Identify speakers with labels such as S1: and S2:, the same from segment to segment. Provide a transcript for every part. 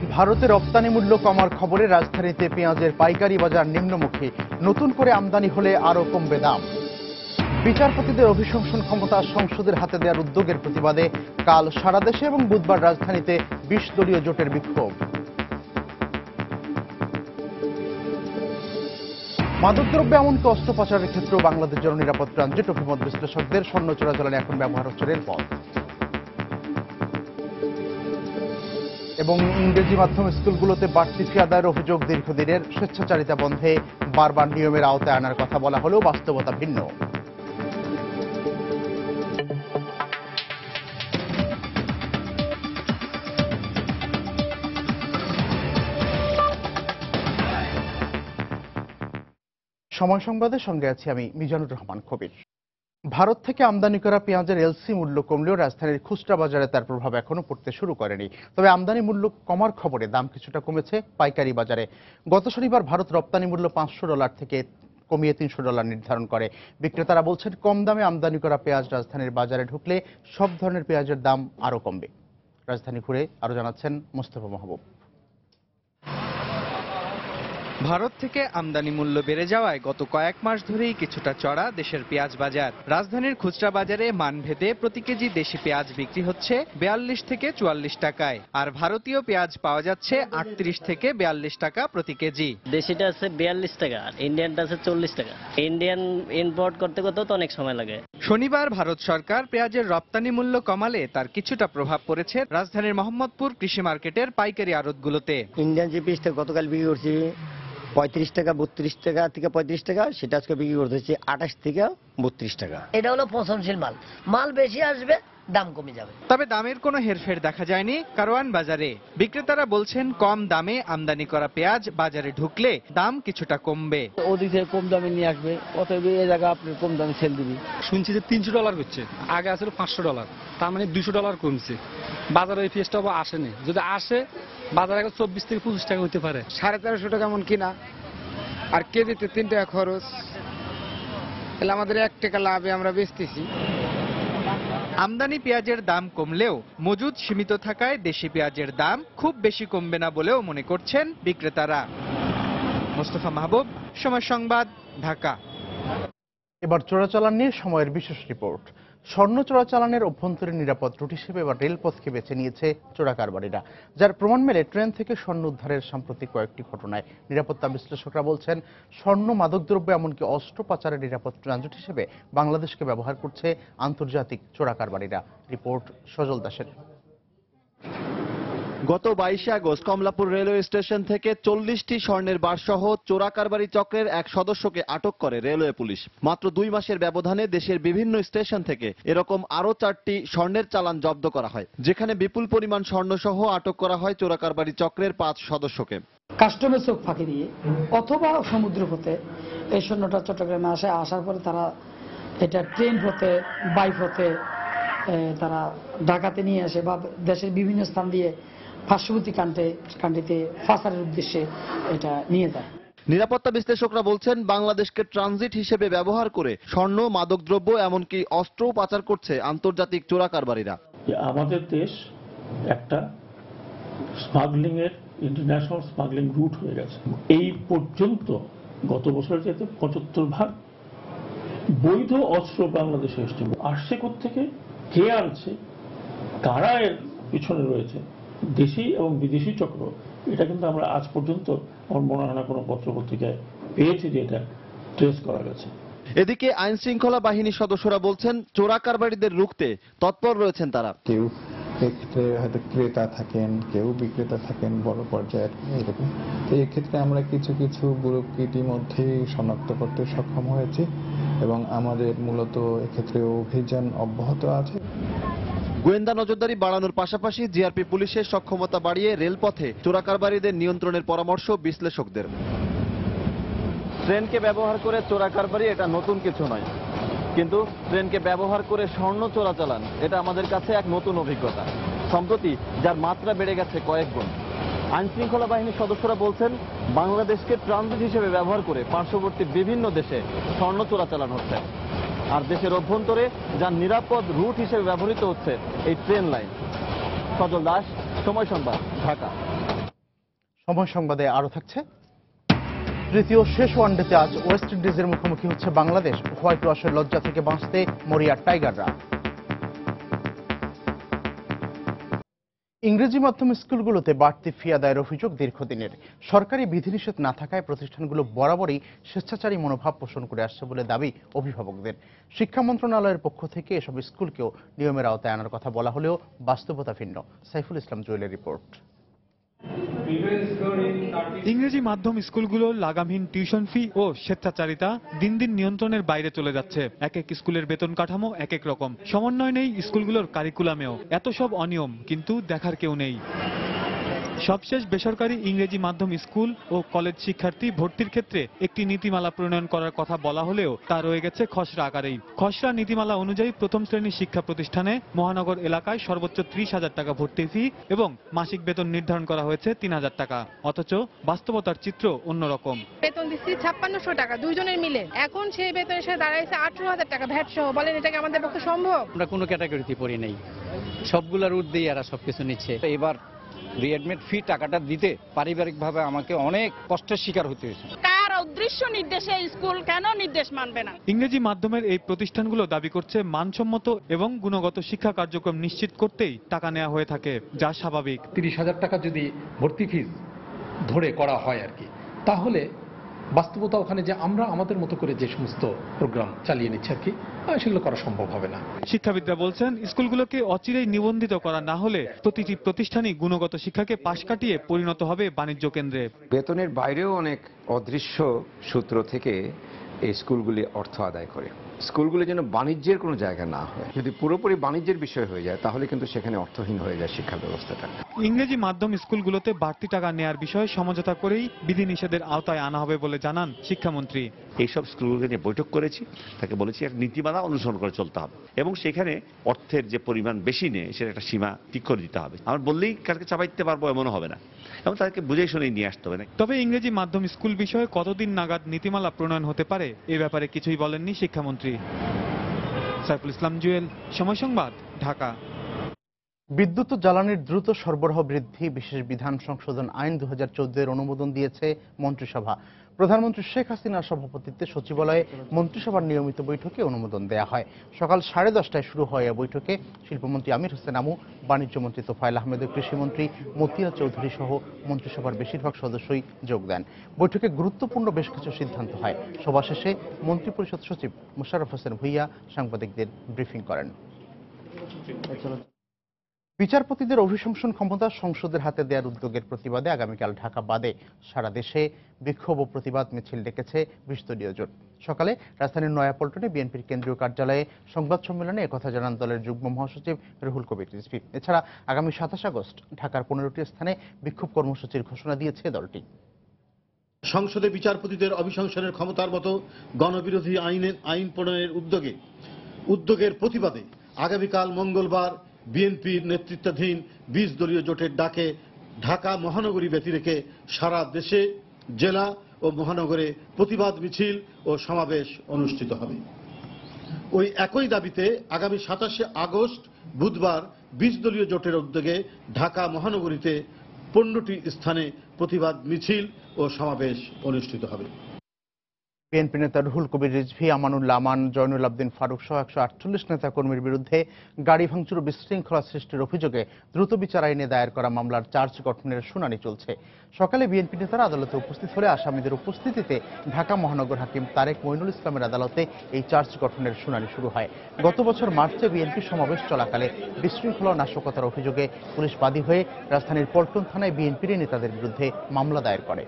S1: ভারতে রপ্তানি মূল্য কমার খবরে রাজধানীতে পেঁয়াজের পাইকারি বাজার নিম্নমুখী, নতুন করে আমদানি হলে আরও কমবে দাম। বিচারপতিদের অভিশংসন ক্ষমতা সংসদের হাতে দেওয়ার উদ্যোগের প্রতিবাদে কাল সারা দেশে এবং বুধবার রাজধানীতে ২০ দলীয় জোটের বিক্ষোভ। মাদকদ্রব্য এমনকি অস্ত্র পাচারের ক্ষেত্রেও বাংলাদেশ জন্য নিরাপদ ট্রানজিট অভিমত বিশ্লেষকদের। স্বর্ণ চোরাচালানে এখন ব্যবহার হচ্ছে রেলপথ। এবং ইংরেজি মাধ্যম স্কুলগুলোতে বাড়তি ফি আদায়ের অভিযোগ দীর্ঘদিনের। স্বেচ্ছাচারিতা বন্ধে বারবার নিয়মের আওতায় আনার কথা বলা হলেও বাস্তবতা ভিন্ন। সময় সংবাদের সঙ্গে আছি আমি মিজানুর রহমান কবির। ভারত থেকে আমদানি করা পেঁয়াজের এলসি মূল্য কমলেও রাজধানীর খুচরা বাজারে তার প্রভাব এখনো পড়তে শুরু করেনি। তবে আমদানি মূল্য কমার খবরে দাম কিছুটা কমেছে পাইকারি বাজারে। গত শনিবার ভারত রপ্তানি মূল্য $500 থেকে কমিয়ে $300 নির্ধারণ করে। বিক্রেতারা বলছেন, কম দামে আমদানি করা পেঁয়াজ রাজধানীর বাজারে ঢুকলে সব ধরনের পেঁয়াজের দাম আরও কমবে। রাজধানী ঘুরে আরও জানাচ্ছেন মোস্তফা মাহবুব।
S2: ভারত থেকে আমদানি মূল্য বেড়ে যাওয়ায় গত কয়েক মাস ধরেই কিছুটা চড়া দেশের পেঁয়াজ বাজার। রাজধানীর খুচরা বাজারে মানভেদে প্রতি কেজি দেশি পেঁয়াজ বিক্রি হচ্ছে 42 থেকে 44 টাকায়, আর ভারতীয় পেঁয়াজ পাওয়া যাচ্ছে 38 থেকে 42 টাকা প্রতি কেজি।
S3: দেশিটা আছে 42 টাকা আর ইন্ডিয়ানটা আছে 40 টাকা। ইন্ডিয়ান ইম্পোর্ট করতে করতে তো অনেক সময় লাগে।
S2: শনিবার ভারত সরকার পেঁয়াজের রপ্তানি মূল্য কমালে তার কিছুটা প্রভাব পড়েছে রাজধানীর মোহাম্মদপুর কৃষি মার্কেটের পাইকারি আড়তগুলোতে।
S4: ইন্ডিয়ান যে পিসটা গতকাল বিক্রি করছি 35 টাকা, 32 টাকা থেকে 35 টাকা, সেটা আজকে বিক্রি করতে হচ্ছে 28 থেকে 32 টাকা।
S5: এটা হলো পচনশীল মাল, মাল বেশি আসবে, দাম কমে যাবে।
S2: তবে দামের কোনো হেরফের দেখা যায়নি কারওয়ান বাজারে। বিক্রেতারা বলছেন, কম দামে আমদানি করা পেঁয়াজ বাজারে ঢুকলে দাম কিছুটা কমবে।
S6: ওদিক থেকে কম দামে নিয়ে আসবে, অতএব এই জায়গা আপনি কম দামে সেল দিবি।
S7: শুনছি যে $300 হচ্ছে, আগে আসলে $500, তার মানে $200 কমছে। বাজারে ওই পেঁয়াজটা আসেনি, যদি আসে বাজারে 24 থেকে 25 টাকা হতে পারে।
S8: 1350 টাকা এমন কিনা, আর কেজিতে 3 টাকা খরচ, তাহলে আমাদের 1 টাকা লাভে আমরা বেচতেছি।
S2: আমদানি পেঁয়াজের দাম কমলেও মজুদ সীমিত থাকায় দেশি পেঁয়াজের দাম খুব বেশি কমবে না বলেও মনে করছেন বিক্রেতারা। মোস্তফা মাহবুব, সময় সংবাদ, ঢাকা।
S1: এবার চোরাচালান নিয়ে সময়ের বিশেষ রিপোর্ট। স্বর্ণ চোরাচালানের অভ্যন্তরীণ নিরাপদ রুট হিসেবে এবার রেলপথকে বেছে নিয়েছে চোরাকারবারীরা, যার প্রমাণ মেলে ট্রেন থেকে স্বর্ণ উদ্ধারের সাম্প্রতিক কয়েকটি ঘটনায়। নিরাপত্তা বিশ্লেষকরা বলছেন, স্বর্ণ, মাদকদ্রব্য এমনকি অস্ত্র পাচারের নিরাপদ ট্রানজিট হিসেবে বাংলাদেশকে ব্যবহার করছে আন্তর্জাতিক চোরাকারবারীরা। রিপোর্ট সজল দাসের।
S9: গত 22 আগস্ট কমলাপুর রেলওয়ে স্টেশন থেকে 40টি স্বর্ণের বারসহ চোরাকারবারি চক্রের এক সদস্যকে আটক করে রেলওয়ে পুলিশ। মাত্র 2 মাসের ব্যবধানে দেশের বিভিন্ন স্টেশন থেকে এরকম আরো 4টি স্বর্ণের চালান জব্দ করা হয়, যেখানে বিপুল পরিমাণ স্বর্ণ সহ আটক করা হয় চোরাকারবারি চক্রের 5 সদস্যকে।
S10: কাস্টমের চোখ ফাঁকি দিয়ে অথবা সমুদ্র পথে এই স্বর্ণটা চট্টগ্রামে আসার পরে তারা এটা ট্রেন পথে, বাই পথে তারা ঢাকাতে নিয়ে আসে বা দেশের বিভিন্ন স্থান দিয়ে পার্শ্ববর্তী কান্ট্রিতে পাচারের উদ্দেশ্যে এটা নিয়ে যায়।
S9: নিরাপত্তা বিশ্লেষকরা বলছেন, বাংলাদেশকে ট্রানজিট হিসেবে ব্যবহার করে স্বর্ণ, মাদকদ্রব্য এমনকি অস্ত্রও পাচার করছে আন্তর্জাতিক চোরাকারবারীরা।
S11: আমাদের দেশ একটা স্মাগলিং এর ইন্টারন্যাশনাল স্মাগলিং রুট হয়ে গেছে। এই পর্যন্ত গত বছরের চাইতে 75% বৈধ অস্ত্র বাংলাদেশে আসছে কোত্থেকে, কে আনছে, কারা এর পিছনে রয়েছে, দেশি এবং বিদেশি চক্র, এটা কিন্তু আমরা আজ পর্যন্ত আমার মনে হয় না কোনো পত্রপত্রিকায় পেয়েছি যে এটা ট্রেস করা গেছে।
S9: এদিকে আইন শৃঙ্খলা বাহিনীর সদস্যরা বলছেন, চোরাকারবারীদের রুখতে তৎপর রয়েছেন তারা।
S12: কেউ এক্ষেত্রে হয়তো ক্রেতা থাকেন, কেউ বিক্রেতা থাকেন বড় পর্যায়ের, এরকম। তো এক্ষেত্রে আমরা কিছু কিছু গ্রুপকে ইতিমধ্যেই শনাক্ত করতে সক্ষম হয়েছি এবং আমাদের মূলত এক্ষেত্রে অভিযান অব্যাহত আছে।
S9: গোয়েন্দা নজরদারি বাড়ানোর পাশাপাশি জিআরপি পুলিশের সক্ষমতা বাড়িয়ে রেলপথে চোরাকারবারীদের নিয়ন্ত্রণের পরামর্শ বিশ্লেষকদের। ট্রেনকে ব্যবহার করে চোরাকারবারী এটা নতুন কিছু নয়, কিন্তু ট্রেনকে ব্যবহার করে স্বর্ণ চোরাচালান এটা আমাদের কাছে এক নতুন অভিজ্ঞতা, সম্প্রতি যার মাত্রা বেড়ে গেছে কয়েক গুণ। আইন শৃঙ্খলা বাহিনীর সদস্যরা বলছেন, বাংলাদেশকে ট্রানজিট হিসেবে ব্যবহার করে পার্শ্ববর্তী বিভিন্ন দেশে স্বর্ণ চোরাচালান হচ্ছে, আর দেশের অভ্যন্তরে যার নিরাপদ রুট হিসেবে ব্যবহৃত হচ্ছে এই ট্রেন লাইন। সজল দাস, সময় সংবাদ, ঢাকা।
S1: সময় সংবাদে আরো থাকছে। তৃতীয় শেষ ওয়ানডেতে আজ ওয়েস্ট ইন্ডিজের মুখোমুখি হচ্ছে বাংলাদেশ। হোয়াইট ওয়াশের লজ্জা থেকে বাঁচতে মরিয়া টাইগাররা। ইংরেজি মাধ্যম স্কুলগুলোতে বাড়তি ফি আদায়ের অভিযোগ দীর্ঘদিনের। সরকারি বিধিনিষেধ না থাকায় প্রতিষ্ঠানগুলো বরাবরই স্বেচ্ছাচারী মনোভাব পোষণ করে আসছে বলে দাবি অভিভাবকদের। শিক্ষা মন্ত্রণালয়ের পক্ষ থেকে এসব স্কুলকেও নিয়মের আওতায় আনার কথা বলা হলেও বাস্তবতা ভিন্ন। সাইফুল ইসলাম জুয়েলের রিপোর্ট।
S13: ইংরেজি মাধ্যম স্কুলগুলোর লাগামহীন টিউশন ফি ও স্বেচ্ছাচারিতা দিন দিন নিয়ন্ত্রণের বাইরে চলে যাচ্ছে। এক এক স্কুলের বেতন কাঠামো এক এক রকম, সমন্বয় নেই স্কুলগুলোর কারিকুলামেও। এত সব অনিয়ম, কিন্তু দেখার কেউ নেই। সবশেষ বেসরকারি ইংরেজি মাধ্যম স্কুল ও কলেজ শিক্ষার্থী ভর্তির ক্ষেত্রে একটি নীতিমালা প্রণয়ন করার কথা বলা হলেও তা রয়ে গেছে খসড়া আকারেই। খসড়া নীতিমালা অনুযায়ী প্রথম শ্রেণীর শিক্ষা প্রতিষ্ঠানে মহানগর এলাকায় সর্বোচ্চ 30,000 টাকা ভর্তি ফি এবং মাসিক বেতন নির্ধারণ করা হয়েছে 3,000 টাকা। অথচ বাস্তবতার চিত্র অন্যরকম।
S14: বেতন দিচ্ছি 5600 টাকা দুইজনের মিলে, এখন সেই বেতন এসে দাঁড়াইছে 18,000 টাকা ভ্যাট সহ। বলেন এটা কি আমাদের পক্ষে সম্ভব?
S6: আমরা কোনো ক্যাটাগরিতে পড়ি নাই, সবগুলোর ঊর্ধ্বেই এরা সবকিছু নিচ্ছে। এবার রিএডমিট ফি টাকাটা দিতে পারিবারিকভাবে আমাকে অনেক কষ্টের শিকার হতে হয়েছে।
S14: কার উদ্দেশ্য নির্দেশে স্কুল কেন নির্দেশ মানবে না?
S13: ইংরেজি মাধ্যমের এই প্রতিষ্ঠানগুলো দাবি করছে মানসম্মত এবং গুণগত শিক্ষা কার্যক্রম নিশ্চিত করতেই টাকা নেওয়া হয়ে থাকে, যা স্বাভাবিক।
S15: 30,000 টাকা যদি ভর্তি ফিস ধরে করা হয় আর কি, তাহলে বাস্তবতা ওখানে যে আমরা আমাদের মতো করে যে সমস্ত প্রোগ্রাম চালিয়ে নিচ্ছি আর কি, সেগুলো করা সম্ভব হবে না।
S13: শিক্ষাবিদরা বলছেন স্কুলগুলোকে অচিরেই নিবন্ধিত করা না হলে প্রতিটি প্রতিষ্ঠানই গুণগত শিক্ষাকে পাশ কাটিয়ে পরিণত হবে বাণিজ্য কেন্দ্রে।
S16: বেতনের বাইরেও অনেক অদৃশ্য সূত্র থেকে এই স্কুলগুলি অর্থ আদায় করে। স্কুলগুলি যেন বাণিজ্যের কোনো জায়গা না হয়। যদি পুরোপুরি বাণিজ্যের বিষয় হয়ে যায় তাহলে কিন্তু সেখানে অর্থহীন হয়ে যায় শিক্ষা ব্যবস্থাটা।
S13: ইংরেজি মাধ্যম স্কুলগুলোতে বাড়তি টাকা নেয়ার বিষয়ে সমঝোতা করেই বিধিনিষেধের আওতায় আনা হবে বলে জানান শিক্ষামন্ত্রী।
S17: এইসব স্কুলগুলোকে নিয়ে বৈঠক করেছি, তাকে বলেছি এক নীতিমালা অনুসরণ করে চলতে হবে এবং সেখানে অর্থের যে পরিমাণ বেশি নেই সেটা একটা সীমা ঠিক করে দিতে হবে। আমার বললেই কালকে চাপাইতে পারবো এমনও হবে না, এবং তাদেরকে বুঝে শুনেই নিয়ে আসতে হবে না।
S13: তবে ইংরেজি মাধ্যম স্কুল বিষয়ে কতদিন নাগাদ নীতিমালা প্রণয়ন হতে পারে এ ব্যাপারে কিছুই বলেননি শিক্ষামন্ত্রী। সাইফুল ইসলাম জুয়েল, সময় সংবাদ, ঢাকা।
S1: বিদ্যুৎ ও জ্বালানির দ্রুত সরবরাহ বৃদ্ধি বিশেষ বিধান সংশোধন আইন 2014 এর অনুমোদন দিয়েছে মন্ত্রিসভা। প্রধানমন্ত্রী শেখ হাসিনার সভাপতিত্বে সচিবালয়ে মন্ত্রিসভার নিয়মিত বৈঠকে অনুমোদন দেয়া হয়। সকাল 10:30টায় শুরু হয় এই বৈঠকে শিল্পমন্ত্রী আমির হোসেন আমু, বাণিজ্যমন্ত্রী তোফায়েল আহমেদ, কৃষিমন্ত্রী মতিয়া চৌধুরী সহ মন্ত্রিসভার বেশিরভাগ সদস্যই যোগ দেন। বৈঠকে গুরুত্বপূর্ণ বেশ কিছু সিদ্ধান্ত হয়। সভা শেষে মন্ত্রিপরিষদ সচিব মোশাররফ হোসেন ভূঁইয়া সাংবাদিকদের ব্রিফিং করেন। বিচারপতিদের অভিশংসন ক্ষমতা সংসদের হাতে দেওয়ার উদ্যোগের প্রতিবাদে আগামীকাল ঢাকা বাদে সারা দেশে বিক্ষোভ ও প্রতিবাদ মিছিল ডেকেছে 20 দলীয় জোট। সকালে রাজধানীর নয়াপল্টনে বিএনপির কেন্দ্রীয় কার্যালয়ে সংবাদ সম্মেলনে একথা জানান দলের যুগ্ম মহাসচিব রুহুল কবির রিজভী। এছাড়া আগামী 27 আগস্ট ঢাকার 15টি স্থানে বিক্ষোভ কর্মসূচির ঘোষণা দিয়েছে দলটি।
S18: সংসদে বিচারপতিদের অভিশংসনের ক্ষমতার মতো গণবিরোধী আইন প্রণয়নের উদ্যোগের প্রতিবাদে আগামীকাল মঙ্গলবার বিএনপির নেতৃত্বাধীন 20 দলীয় জোটের ডাকে ঢাকা মহানগরী ব্যতী রেখে সারা দেশে জেলা ও মহানগরে প্রতিবাদ মিছিল ও সমাবেশ অনুষ্ঠিত হবে। ওই একই দাবিতে আগামী 27 আগস্ট বুধবার 20 দলীয় জোটের উদ্যোগে ঢাকা মহানগরীতে 15টি স্থানে প্রতিবাদ মিছিল ও সমাবেশ অনুষ্ঠিত হবে।
S1: বিএনপি নেতা রুহুল কবির রিজভী, আমানুল্লাহ আমান, জয়নুল আবদিন ফারুক সহ 148 নেতাকর্মীর বিরুদ্ধে গাড়ি ভাঙচুর ও বিশৃঙ্খলা সৃষ্টির অভিযোগে দ্রুত বিচার আইনে দায়ের করা মামলার চার্জ গঠনের শুনানি চলছে। সকালে বিএনপি নেতারা আদালতে উপস্থিত হলে আসামিদের উপস্থিতিতে ঢাকা মহানগর হাকিম তারেক মঈনুল ইসলামের আদালতে এই চার্জ গঠনের শুনানি শুরু হয়। গত বছর মার্চে বিএনপি সমাবেশ চলাকালে বিশৃঙ্খলা ও নাশকতার অভিযোগে পুলিশ বাদী হয়ে রাজধানীর পল্টন থানায় বিএনপির নেতাদের বিরুদ্ধে মামলা দায়ের করে।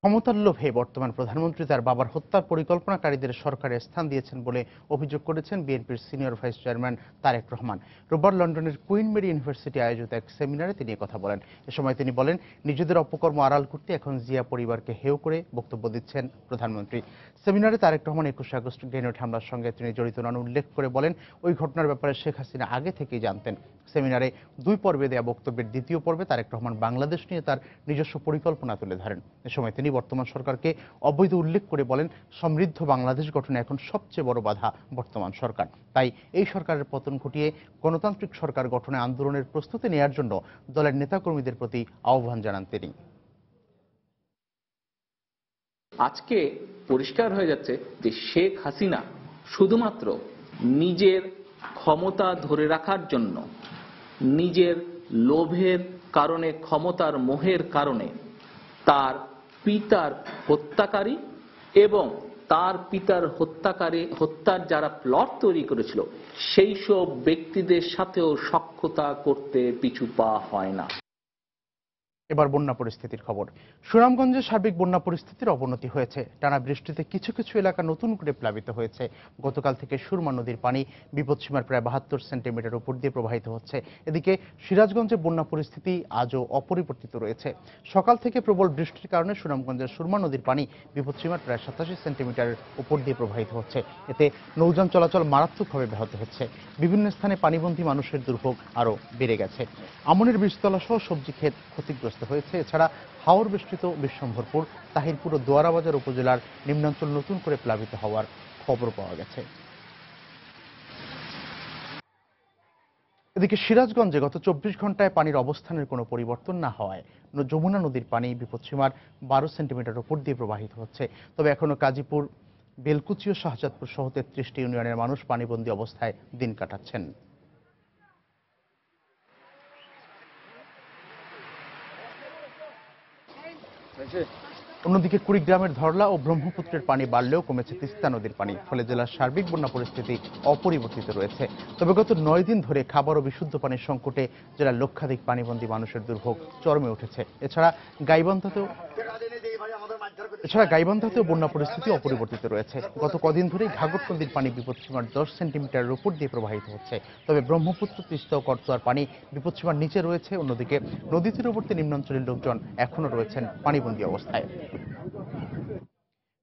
S1: ক্ষমতার লোভে বর্তমান প্রধানমন্ত্রী তার বাবার হত্যার পরিকল্পনাকারীদের সরকারে স্থান দিয়েছেন বলে অভিযোগ করেছেন বিএনপির senior vice chairman Tarique Rahman. রোববার লন্ডনের কুইন মেরি ইউনিভার্সিটি আয়োজিত এক সেমিনারে তিনি কথা বলেন। এ সময় তিনি বলেন, নিজেদের অপকর্ম আড়াল করতে এখন জিয়া পরিবারকে হেয় করে বক্তব্য দিচ্ছেন প্রধানমন্ত্রী। সেমিনারে তারেক রহমান 21 আগস্ট গ্রেনেড হামলার সঙ্গে তিনি জড়িত নন উল্লেখ করে বলেন, ওই ঘটনার ব্যাপারে শেখ হাসিনা আগে থেকেই জানতেন। সেমিনারে 2 পর্বে দেয়া বক্তব্যের দ্বিতীয় পর্বে তারেক রহমান বাংলাদেশ নিয়ে তার নিজস্ব পরিকল্পনা তুলে ধরেন। এ সময় তিনি বর্তমান সরকারকে অবৈধ উল্লেখ করে বলেন, সমৃদ্ধ বাংলাদেশ গঠনে এখন সবচেয়ে বড় বাধা বর্তমান সরকার। তাই এই সরকারের পতন ঘটিয়ে গণতান্ত্রিক সরকার গঠনে আন্দোলনের প্রস্তুতি নেওয়ার জন্য দলের নেতাকর্মীদের প্রতি আহ্বান জানান তিনি।
S19: আজকে পরিষ্কার হয়ে যাচ্ছে যে শেখ হাসিনা শুধুমাত্র নিজের ক্ষমতা ধরে রাখার জন্য, নিজের লোভের কারণে, ক্ষমতার মোহের কারণে তার পিতার হত্যাকারী এবং তার পিতার হত্যার যারা প্লট তৈরি করেছিল সেই সব ব্যক্তিদের সাথেও সখ্যতা করতে পিছু পা হয় না।
S1: এবার বন্যা পরিস্থিতির খবর। সুনামগঞ্জে সার্বিক বন্যা পরিস্থিতির অবনতি হয়েছে। টানা বৃষ্টিতে কিছু কিছু এলাকা নতুন করে প্লাবিত হয়েছে। গতকাল থেকে সুরমা নদীর পানি বিপদসীমার প্রায় 72 সেন্টিমিটার উপর দিয়ে প্রবাহিত হচ্ছে। এদিকে সিরাজগঞ্জে বন্যা পরিস্থিতি আজও অপরিবর্তিত রয়েছে। সকাল থেকে প্রবল বৃষ্টির কারণে সুনামগঞ্জের সুরমা নদীর পানি বিপদসীমার প্রায় 87 সেন্টিমিটার উপর দিয়ে প্রবাহিত হচ্ছে। এতে নৌযান চলাচল মারাত্মকভাবে ব্যাহত হচ্ছে। বিভিন্ন স্থানে পানিবন্দী মানুষের দুর্ভোগ আরও বেড়ে গেছে। আমনের বীজতলা সহ সবজি ক্ষেত ক্ষতিগ্রস্ত হয়েছে। এছাড়া হাওর বেষ্টিত বিশ্বম্ভরপুর, তাহিরপুর ও দোয়ারাবাজার উপজেলার নিম্নাঞ্চল নতুন করে প্লাবিত হওয়ার খবর পাওয়া গেছে। এদিকে সিরাজগঞ্জে গত 24 ঘন্টায় পানির অবস্থানের কোনো পরিবর্তন না হওয়ায় যমুনা নদীর পানি বিপদসীমার 12 সেন্টিমিটার উপর দিয়ে প্রবাহিত হচ্ছে। তবে এখনো কাজীপুর, বেলকুচি ও শাহজাদপুর সহ 33টি ইউনিয়নের মানুষ পানিবন্দী অবস্থায় দিন কাটাচ্ছেন। অন্যদিকে কুড়িগ্রামের ধরলা ও ব্রহ্মপুত্রের পানি বাড়লেও কমেছে তিস্তা নদীর পানি, ফলে জেলার সার্বিক বন্যা পরিস্থিতি অপরিবর্তিত রয়েছে। তবে গত 9 দিন ধরে খাবার ও বিশুদ্ধ পানির সংকটে জেলার লক্ষাধিক পানিবন্দী মানুষের দুর্ভোগ চরমে উঠেছে। এছাড়া গাইবান্ধাতেও বন্যা পরিস্থিতি অপরিবর্তিত রয়েছে। গত কদিন ধরেই ঘাঘট নদীর পানি বিপদসীমার 10 সেন্টিমিটারের উপর দিয়ে প্রবাহিত হচ্ছে। তবে ব্রহ্মপুত্র, তিস্তা ও করতোয়ার পানি বিপদসীমার নিচে রয়েছে। অন্যদিকে নদী তীরবর্তী নিম্নাঞ্চলের লোকজন এখনও রয়েছেন পানিবন্দী অবস্থায়।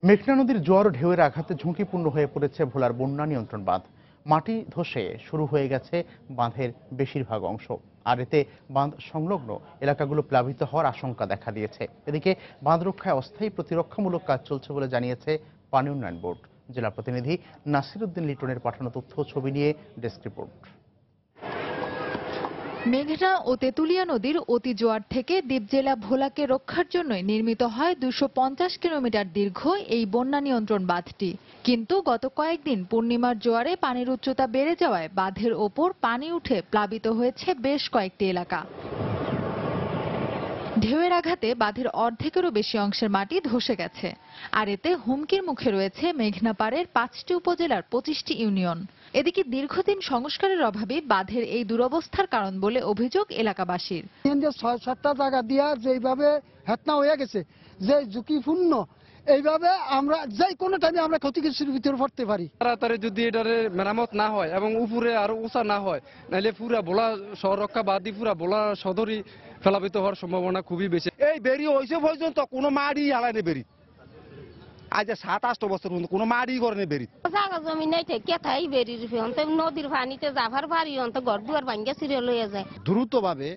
S1: মেঘনা নদীর জোয়ার ও ঢেউয়ের আঘাতে ঝুঁকিপূর্ণ হয়ে পড়েছে ভোলার বন্যা নিয়ন্ত্রণ বাঁধ। মাটি ধসে শুরু হয়ে গেছে বাঁধের বেশিরভাগ অংশ, আর এতে বাঁধ সংলগ্ন এলাকাগুলো প্লাবিত হওয়ার আশঙ্কা দেখা দিয়েছে। এদিকে বাঁধ রক্ষায় অস্থায়ী প্রতিরক্ষামূলক কাজ চলছে বলে জানিয়েছে পানি উন্নয়ন বোর্ড। জেলা প্রতিনিধি নাসির উদ্দিন লিটনের পাঠানো তথ্য ছবি নিয়ে ডেস্ক রিপোর্ট।
S20: মেঘনা ও তেঁতুলিয়া নদীর অতি জোয়ার থেকে দ্বীপ জেলা ভোলাকে রক্ষার জন্যই নির্মিত হয় 250 কিলোমিটার দীর্ঘ এই বন্যা নিয়ন্ত্রণ বাঁধটি। কিন্তু গত কয়েকদিন পূর্ণিমার জোয়ারে পানির উচ্চতা বেড়ে যাওয়ায় বাঁধের ওপর পানি উঠে প্লাবিত হয়েছে বেশ কয়েকটি এলাকা। ঢেউয়ের আঘাতে বাঁধের অর্ধেকেরও বেশি অংশের মাটি ধসে গেছে, আর এতে হুমকির মুখে রয়েছে মেঘনা পাড়ের 5টি উপজেলার 25টি ইউনিয়ন। এদিকে দীর্ঘদিন সংস্কারের অভাবে বাঁধের এই দুরবস্থার কারণ বলে অভিযোগ এলাকাবাসীর।
S21: 6-7টা জায়গা দিয়া যেভাবে হেতনা হয়ে গেছে, যে ঝুঁকিপূর্ণ, এইভাবে আমরা যে কোনো টাইমে আমরা ক্ষতিগ্রস্তের ভিতরে পড়তে পারি।
S7: তাড়াতাড়ি যদি এটার মেরামত না হয় এবং উপরে আরো উঁচা না হয়, নাহলে পুরা ভোলা শহর রক্ষা বাদী পুরা ভোলা সদরই প্লাবিত হওয়ার সম্ভাবনা খুবই বেশি।
S22: এই বেরি হয়েছে পর্যন্ত কোনো মাড়ি আলাইনে বেরি, আজ 7-8 বছর পর্যন্ত কোনো মাড়ি করে নেই বেরি।
S23: জায়গা জমি নাই থেকে তাই বেরির নদীর পানিতে যাবার পারি অন্ত ঘর দুয়ার ভাঙ্গা ছিঁড়ে লইয়া যায়।
S22: দ্রুতভাবে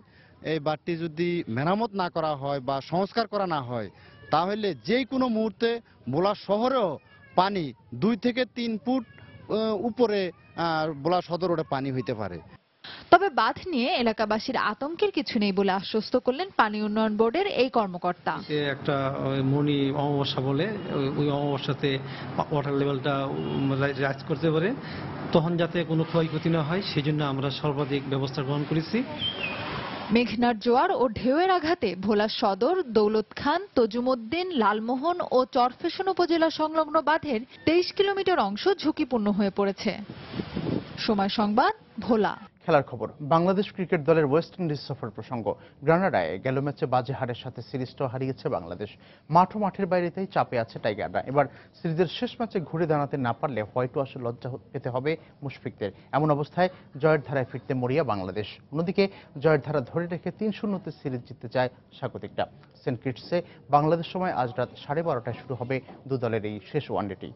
S22: এই বাঁধটি যদি মেরামত না করা হয় বা সংস্কার করা না হয়, তাহলে যে কোনো মুহূর্তে ভোলা শহরেও পানি 2 থেকে 3 ফুট উপরে ভোলা সদর রোডে পানি হইতে পারে।
S20: তবে বাঁধ নিয়ে এলাকাবাসীর আতঙ্কের কিছু নেই বলে আশ্বস্ত করলেন পানি উন্নয়ন বোর্ডের এই কর্মকর্তা।
S24: একটা মনি অমাবস্যা বলে, ওই অমাবস্যাতে ওয়াটার লেভেলটা রাইজ করতে পারে, তখন যাতে কোনো ক্ষয়ক্ষতি না হয় সেই জন্য আমরা সর্বাধিক ব্যবস্থা গ্রহণ করেছি।
S20: মেঘনার জোয়ার ও ঢেউয়ের আঘাতে ভোলা সদর, দৌলত খান, তজুমউদ্দিন, লালমোহন ও চরফেশন উপজেলা সংলগ্ন বাঁধের 23 কিলোমিটার অংশ ঝুঁকিপূর্ণ হয়ে পড়েছে। সময় সংবাদ, ভোলা।
S1: খেলার খবর। বাংলাদেশ ক্রিকেট দলের ওয়েস্ট ইন্ডিজ সফর প্রসঙ্গ। গ্রানাডায় গেল ম্যাচে বাজে হারের সাথে সিরিজটাও হারিয়েছে বাংলাদেশ। মাঠের বাইরেতেই চাপে আছে টাইগাররা। এবার সিরিজের শেষ ম্যাচে ঘুরে দাঁড়াতে না পারলে হোয়াইট ওয়াশে লজ্জা পেতে হবে মুশফিকদের। এমন অবস্থায় জয়ের ধারায় ফিরতে মরিয়া বাংলাদেশ। অন্যদিকে জয়ের ধারা ধরে রেখে 3-0 সিরিজ জিততে চায় স্বাগতিকরা। সেন্ট কিটসে বাংলাদেশ সময় আজ রাত 12:30টায় শুরু হবে দু দলের এই শেষ ওয়ানডেটি।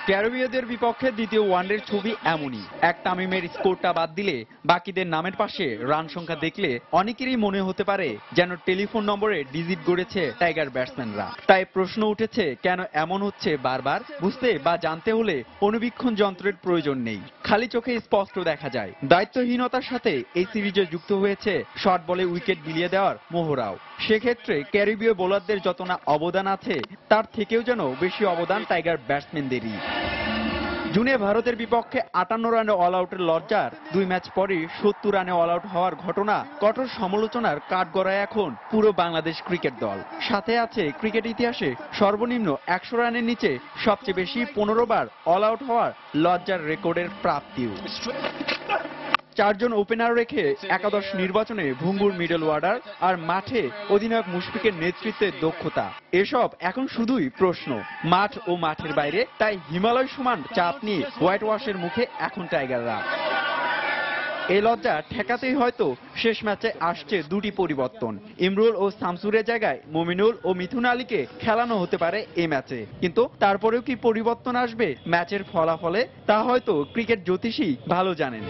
S2: ক্যারিবীয়দের বিপক্ষে দ্বিতীয় ওয়ানডের ছবি এমনই। এক তামিমের স্কোরটা বাদ দিলে বাকিদের নামের পাশে রান সংখ্যা দেখলে অনেকেরই মনে হতে পারে যেন টেলিফোন নম্বরে ডিজিট গড়েছে টাইগার ব্যাটসম্যানরা। তাই প্রশ্ন উঠেছে, কেন এমন হচ্ছে বারবার? বুঝতে বা জানতে হলে অনুবীক্ষণ যন্ত্রের প্রয়োজন নেই, খালি চোখে স্পষ্ট দেখা যায়। দায়িত্বহীনতার সাথে এই সিরিজে যুক্ত হয়েছে শর্ট বলে উইকেট বিলিয়ে দেওয়ার মোহরাও। সেক্ষেত্রে ক্যারিবীয় বোলারদের যত না অবদান আছে তার থেকেও যেন বেশি অবদান টাইগার ব্যাটসম্যানদেরই। জুনে ভারতের বিপক্ষে 58 রানে অল আউটের লজ্জার 2 ম্যাচ পরে 70 রানে অল আউট হওয়ার ঘটনা কঠোর সমালোচনার কাঠগড়ায় এখন পুরো বাংলাদেশ ক্রিকেট দল। সাথে আছে ক্রিকেট ইতিহাসে সর্বনিম্ন 100 রানের নিচে সবচেয়ে বেশি 15 বার অল আউট হওয়ার লজ্জার রেকর্ডের প্রাপ্তিও। 4 জন ওপেনার রেখে একাদশ নির্বাচনে ভঙ্গুর মিডল অর্ডার আর মাঠে অধিনায়ক মুশফিকের নেতৃত্বের দক্ষতা, এসব এখন শুধুই প্রশ্ন। মাঠ ও মাঠের বাইরে তাই হিমালয় সমান চাপ নিয়ে হোয়াইট ওয়াশের মুখে এখন টাইগাররা। এই লজ্জা ঠেকাতেই হয়তো শেষ ম্যাচে আসছে 2টি পরিবর্তন। ইমরুল ও শামসুরের জায়গায় মুমিনুল ও মিথুন আলীকে খেলানো হতে পারে এই ম্যাচে, কিন্তু তারপরেও কি পরিবর্তন আসবে ম্যাচের ফলাফলে তা হয়তো ক্রিকেট জ্যোতিষী ভালো জানেন।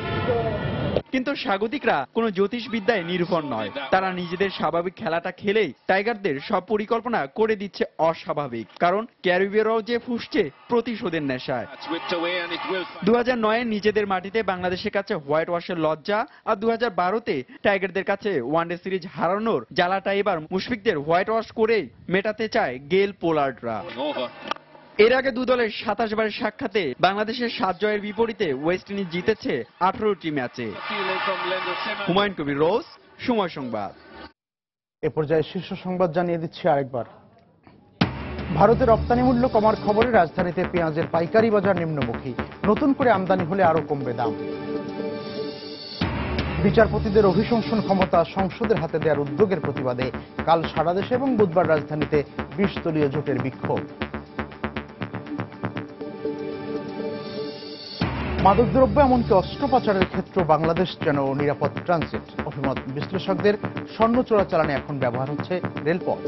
S2: কিন্তু স্বাগতিকরা কোনো জ্যোতিষবিদ্যায় নির্ভর নয়, তারা নিজেদের স্বাভাবিক খেলাটা খেলেই টাইগারদের সব পরিকল্পনা করে দিচ্ছে অস্বাভাবিক। কারণ ক্যারিবীয়রাও যে ফুঁসছে প্রতিশোধের নেশায়। 2009-এ নিজেদের মাটিতে বাংলাদেশের কাছে হোয়াইট ওয়াশের লজ্জা আর 2012-তে টাইগারদের কাছে ওয়ানডে সিরিজ হারানোর জ্বালাটা এবার মুশফিকদের হোয়াইট ওয়াশ করেই মেটাতে চায় গেল পোলার্ডরা। এর আগে দু দলের 27 বারের সাক্ষাতে বাংলাদেশের 7 জয়ের বিপরীতে ওয়েস্ট ইন্ডিজ জিতেছে 18টি ম্যাচে। হুমায়ুন কবির রোজ, সময় সংবাদ।
S1: এ পর্যায়ে শীর্ষ সংবাদ জানিয়ে দিচ্ছি আরেকবার। ভারতের রপ্তানি মূল্য কমার খবরে রাজধানীতে পেঁয়াজের পাইকারি বাজার নিম্নমুখী, নতুন করে আমদানি হলে আরো কমবে দাম। বিচারপতিদের অভিশংসন ক্ষমতা সংসদের হাতে দেওয়ার উদ্যোগের প্রতিবাদে কাল সারা দেশে এবং বুধবার রাজধানীতে 20 দলীয় জোটের বিক্ষোভ। মাদকদ্রব্য এমনকি অস্ত্র পাচারের ক্ষেত্রে বাংলাদেশ যেন নিরাপদ ট্রানজিট। অভিমত বিশ্লেষকদের। স্বর্ণ চোরাচালানে এখন ব্যবহার হচ্ছে রেলপথ।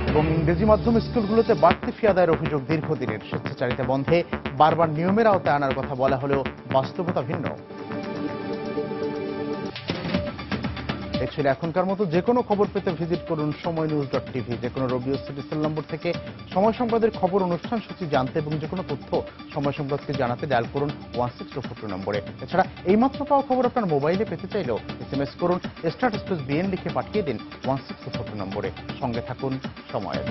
S1: এবং ইংরেজি মাধ্যম স্কুলগুলোতে বাড়তি ফি আদায়ের অভিযোগ দীর্ঘদিনের। স্বেচ্ছাচারিতা বন্ধে বারবার নিয়মের আওতায় আনার কথা বলা হলেও বাস্তবতা ভিন্ন। এ ছিল এখনকার মতো। যে কোনো খবর পেতে ভিজিট করুন সময়নিউজ.tv। যে কোনো রবি ও সিটি সেল নম্বর থেকে সময় সংবাদের খবর, অনুষ্ঠান সূচি জানতে এবং যে কোনো তথ্য সময় সংবাদকে জানাতে ডায়াল করুন 1642 নম্বরে। এছাড়া এইমাত্র পাওয়া খবর আপনার মোবাইলে পেতে চাইলেও SMS করুন *BN লিখে পাঠিয়ে দিন 1642 নম্বরে। সঙ্গে থাকুন সময়ের।